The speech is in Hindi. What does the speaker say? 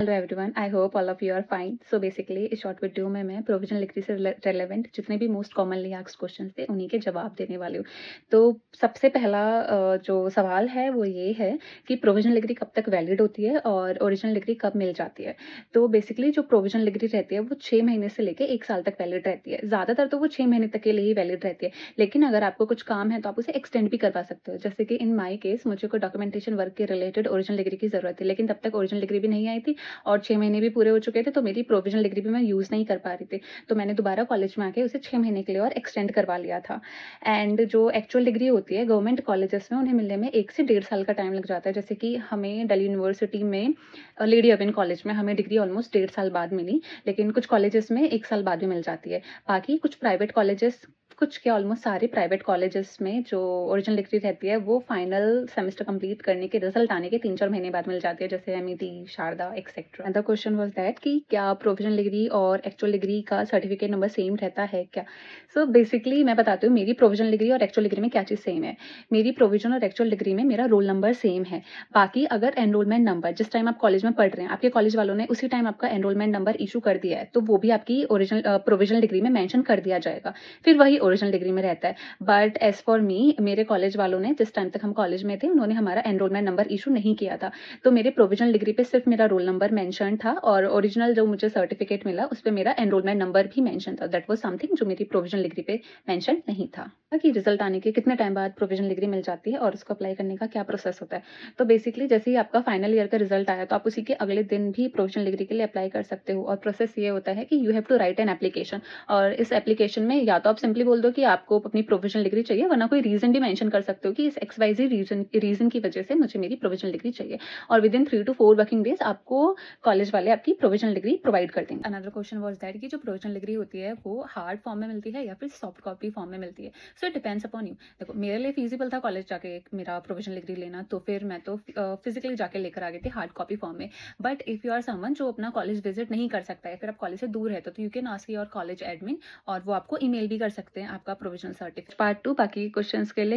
Hello everyone, I hope all of you are fine. So basically इस शॉर्ट वीडियो में मैं प्रोविजनल डिग्री से रेलेवेंट जितने भी मोस्ट कॉमनली आस्क्ड क्वेश्चंस थे उन्हीं के जवाब देने वाली हूँ। तो सबसे पहला जो सवाल है वो ये है कि प्रोविजनल डिग्री कब तक वैलिड होती है और ओरिजिनल डिग्री कब मिल जाती है। तो बेसिकली जो प्रोविजनल डिग्री रहती है वो 6 महीने से लेकर 1 साल तक वैलिड रहती है। ज़्यादातर तो वो 6 महीने तक के लिए ही वैलिड रहती है, लेकिन अगर आपको कुछ काम है तो आप उसे एक्सटेंड भी करवा सकते हो। जैसे कि इन माई केस मुझे कोई डॉक्यूमेंटेशन वर्क के रिलेटेड ओरिजिनल डिग्री की ज़रूरत थी, लेकिन तब तक ओरिजिनल डिग्री भी नहीं आई थी और 6 महीने भी पूरे हो चुके थे, तो मेरी प्रोविजनल डिग्री भी मैं यूज़ नहीं कर पा रही थी। तो मैंने दोबारा कॉलेज में आके उसे 6 महीने के लिए और एक्सटेंड करवा लिया था। एंड जो एक्चुअल डिग्री होती है गवर्नमेंट कॉलेजेस में उन्हें मिलने में 1 से डेढ़ साल का टाइम लग जाता है। जैसे कि हमें दिल्ली यूनिवर्सिटी में लेडी अर्बन कॉलेज में हमें डिग्री ऑलमोस्ट डेढ़ साल बाद मिली, लेकिन कुछ कॉलेजेस में 1 साल बाद भी मिल जाती है। बाकी कुछ प्राइवेट कॉलेजेस, कुछ क्या ऑलमोस्ट सारे प्राइवेट कॉलेजेस में जो ओरिजिनल डिग्री रहती है वो फाइनल सेमेस्टर कंप्लीट करने के रिजल्ट आने के 3-4 महीने बाद मिल जाती है, जैसे MET, Sharda et cetera. And the question was that कि क्या प्रोविजनल डिग्री और एक्चुअल डिग्री का सर्टिफिकेट नंबर सेम रहता है क्या? सो बेसिकली मैं बताती हूँ मेरी प्रोविजनल डिग्री और एक्चुअल डिग्री में क्या चीज़ सेम है। मेरी प्रोविजनल और एक्चुअल डिग्री में मेरा रोल नंबर सेम है। बाकी अगर एनरोलमेंट नंबर जिस टाइम आप कॉलेज में पढ़ रहे हैं आपके कॉलेज वालों ने उसी टाइम आपका एनरोलमेंट नंबर इशू कर दिया है, तो वो भी आपकी ओरिजिनल प्रोविजनल डिग्री में मेंशन कर दिया जाएगा, फिर वही ओरिजिनल डिग्री में रहता है। बट एज फॉर मी, मेरे कॉलेज वालों ने जिस टाइम तक हम कॉलेज में थे उन्होंने हमारा एनरोलमेंट नंबर इशू नहीं किया था, तो मेरे प्रोविजनल डिग्री पे सिर्फ मेरा रोल नंबर मेंशन था और ओरिजिनल जो मुझे सर्टिफिकेट मिला उस पर मेरा एनरोलमेंट नंबर भी मेंशन था। दैट वाज समथिंग जो मेरी प्रोविजनल डिग्री पे मेंशन नहीं था। कि रिजल्ट आने के कितने टाइम बाद प्रोविजनल डिग्री मिल जाती है और उसको अप्लाई करने का क्या प्रोसेस होता है। तो बेसिकली जैसे ही आपका फाइनल ईयर का रिजल्ट आया तो आप उसी के अगले दिन भी प्रोविजनल डिग्री के लिए अप्लाई कर सकते हो। और प्रोसेस ये होता है कि you have to write an application, और इस एप्लीकेशन में या तो आप सिंपली बोल दो कि आपको अपनी प्रोविजनल डिग्री चाहिए, वरना कोई रीजन भी मेंशन कर सकते हो कि इस XYZ रीजन की वजह से मुझे मेरी प्रोविजनल डिग्री चाहिए, और with in 3 to 4 working days आपको कॉलेज वाले आपकी प्रोविजनल डिग्री प्रोवाइड कर देंगे। अनदर क्वेश्चन वाज दैट कि जो प्रोविजनल डिग्री होती है वो हार्ड फॉर्म में मिलती है या फिर सॉफ्ट कॉपी फॉर्म में मिलती है। So it depends upon you. देखो मेरे लिए फीजिबल था कॉलेज जाके मेरा प्रोविजनल डिग्री लेना, तो फिर मैं तो फिजिकली जाके लेकर आ गई थी हार्ड कॉपी फॉर्म में। But if you are someone जो अपना कॉलेज विजिट नहीं कर सकता है, फिर आप कॉलेज से दूर है, तो you can ask your college admin और वो आपको ईमेल भी कर सकते हैं आपका प्रोविजनल सर्टिफिकेट। पार्ट 2 बाकी क्वेश्चंस के लिए